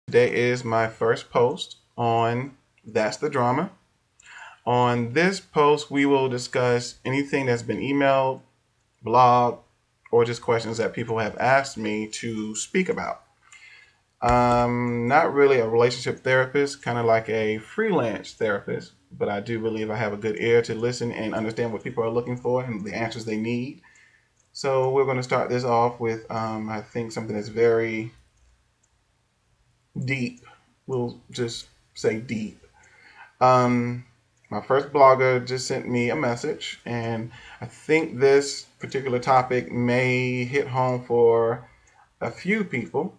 Today is my first post on That's the Drama. On this post, we will discuss anything that's been emailed, blog, or just questions that people have asked me to speak about. I'm not really a relationship therapist, kind of like a freelance therapist, but I do believe I have a good ear to listen and understand what people are looking for and the answers they need. So we're going to start this off with, I think, something that's very deep. We'll just say deep. Um, my first blogger just sent me a message, and I think this particular topic may hit home for a few people.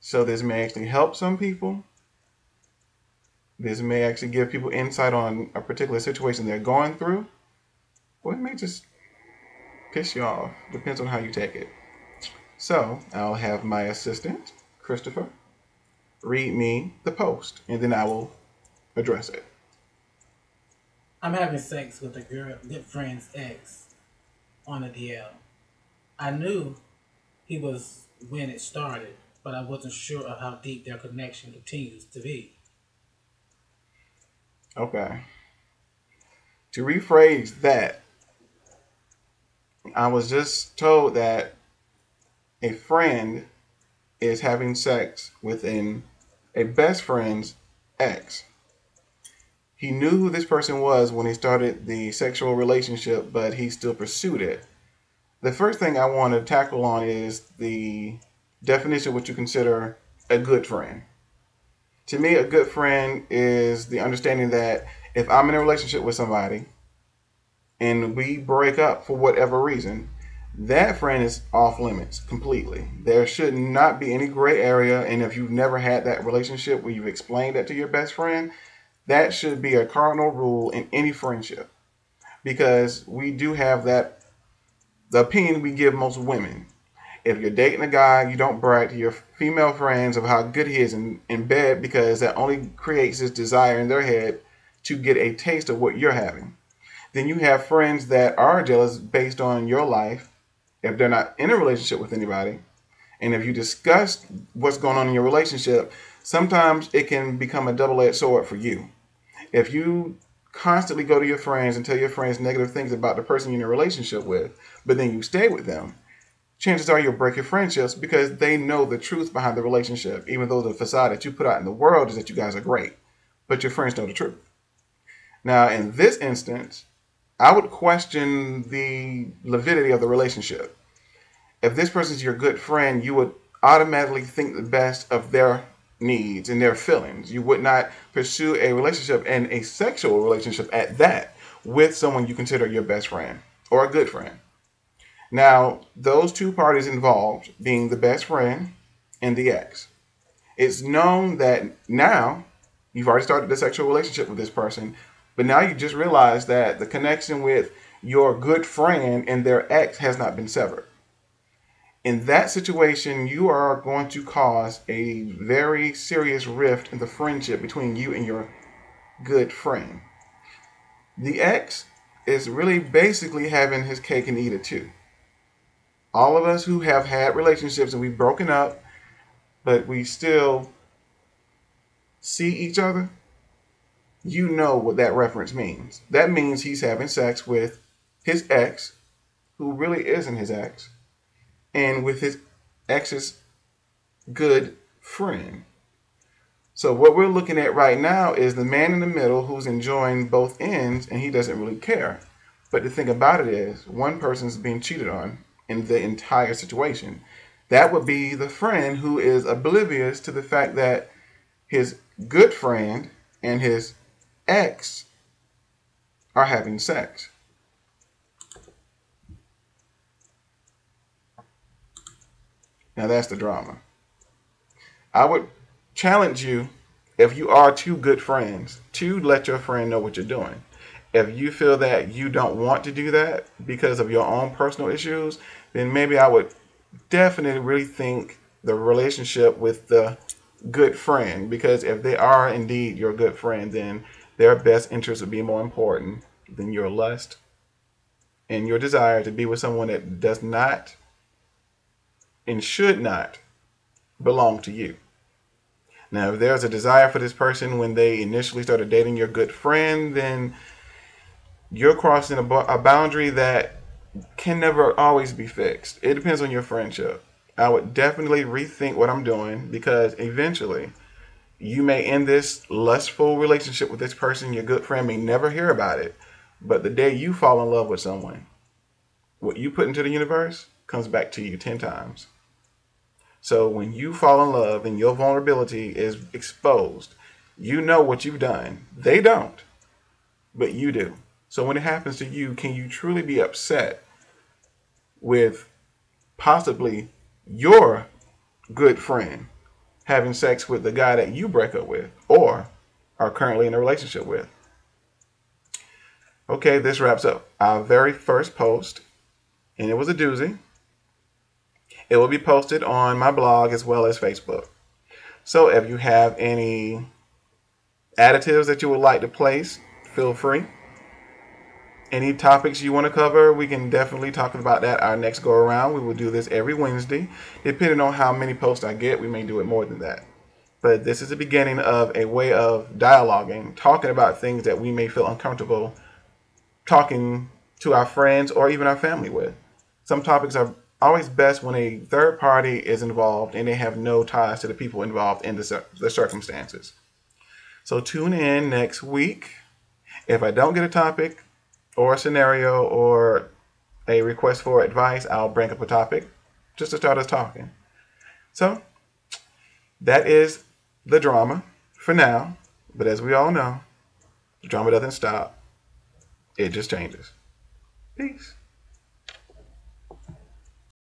So this may actually help some people. This may actually give people insight on a particular situation they're going through, or it may just piss you off. Depends on how you take it. So I'll have my assistant, Christopher, read me the post, and then I will address it. I'm having sex with a good friend's ex on a DL. I knew he was when it started, but I wasn't sure of how deep their connection continues to be. Okay. To rephrase that, I was just told that a friend is having sex with a best friend's ex. He knew who this person was when he started the sexual relationship, but he still pursued it. The first thing I want to tackle on is the definition of what you consider a good friend. To me, a good friend is the understanding that if I'm in a relationship with somebody and we break up for whatever reason, that friend is off limits completely. There should not be any gray area. And if you've never had that relationship where you've explained that to your best friend, that should be a cardinal rule in any friendship because we do have the opinion we give most women. If you're dating a guy, you don't brag to your female friends of how good he is in bed because that only creates this desire in their head to get a taste of what you're having. Then you have friends that are jealous based on your life if they're not in a relationship with anybody. And if you discuss what's going on in your relationship, sometimes it can become a double edged sword for you. If you constantly go to your friends and tell your friends negative things about the person you're in a relationship with, but then you stay with them, chances are you'll break your friendships because they know the truth behind the relationship, even though the facade that you put out in the world is that you guys are great. But your friends know the truth. Now, in this instance, I would question the validity of the relationship. If this person's your good friend, you would automatically think the best of their needs and their feelings. You would not pursue a relationship and a sexual relationship at that with someone you consider your best friend or a good friend. Now, those two parties involved being the best friend and the ex. It's known that now you've already started a sexual relationship with this person, but now you just realize that the connection with your good friend and their ex has not been severed. In that situation, you are going to cause a very serious rift in the friendship between you and your good friend. The ex is really basically having his cake and eat it too. All of us who have had relationships and we've broken up, but we still see each other, you know what that reference means. That means he's having sex with his ex, who really isn't his ex, and with his ex's good friend. So what we're looking at right now is the man in the middle who's enjoying both ends and he doesn't really care. But the thing about it is one person's being cheated on in the entire situation. That would be the friend who is oblivious to the fact that his good friend and his ex are having sex. Now that's the drama. I would challenge you, if you are two good friends, to let your friend know what you're doing. If you feel that you don't want to do that because of your own personal issues, then maybe I would definitely rethink the relationship with the good friend. Because if they are indeed your good friend, then their best interest would be more important than your lust and your desire to be with someone that does not and should not belong to you. Now, if there's a desire for this person when they initially started dating your good friend, then you're crossing a boundary that can never always be fixed. It depends on your friendship. I would definitely rethink what I'm doing because eventually you may end this lustful relationship with this person. Your good friend may never hear about it. But the day you fall in love with someone, what you put into the universe comes back to you 10 times. So when you fall in love and your vulnerability is exposed, you know what you've done. They don't, but you do. So when it happens to you, can you truly be upset with possibly your good friend having sex with the guy that you break up with or are currently in a relationship with? Okay, this wraps up our very first post, and it was a doozy. It will be posted on my blog as well as Facebook. So if you have any additives that you would like to place, feel free. Any topics you want to cover, we can definitely talk about that our next go around. We will do this every Wednesday. Depending on how many posts I get, we may do it more than that. But this is the beginning of a way of dialoguing, talking about things that we may feel uncomfortable talking to our friends or even our family with. Some topics are always best when a third party is involved and they have no ties to the people involved in the circumstances. So tune in next week. If I don't get a topic or a scenario or a request for advice, I'll bring up a topic just to start us talking. So that is the drama for now. But as we all know, the drama doesn't stop. It just changes. Peace.